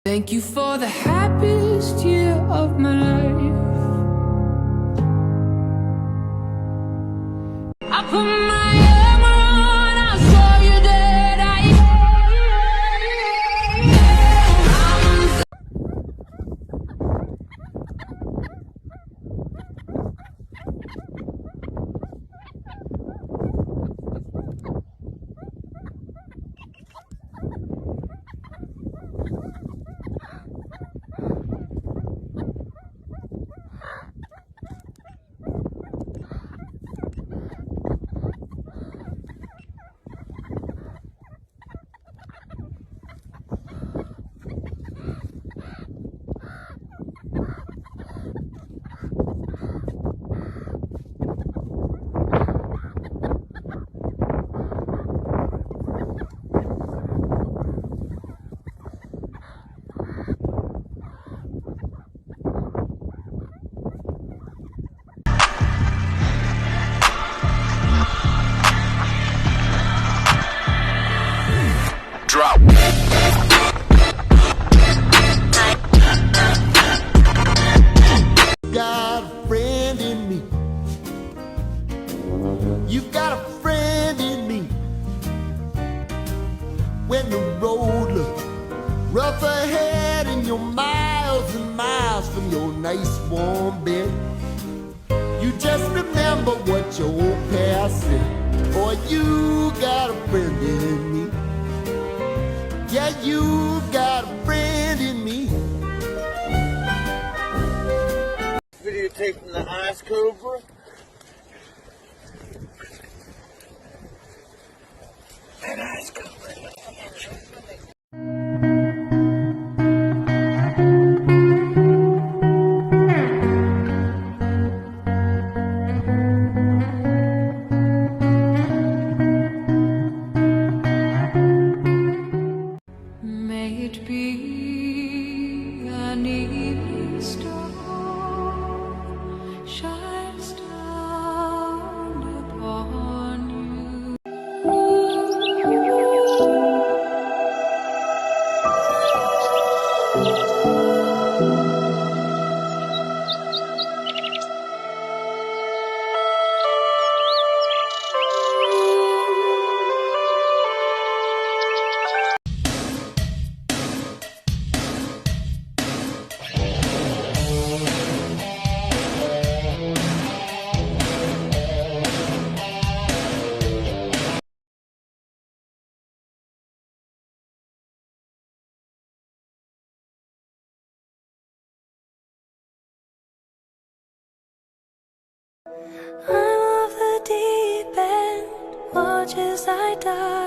Thank you for the happiest year of my life. I put my armor on, I saw you dead. Drop. Got a friend in me. You've got a friend in me. When the road looks rough ahead and you're miles and miles from your nice warm bed, you just remember what your old past said. Boy, you got a friend in me. Yeah, you got a friend in me. Videotaping the ice cobra. An ice cobra. May it be an evening star shines down upon you. I love the deep end, watch as I die.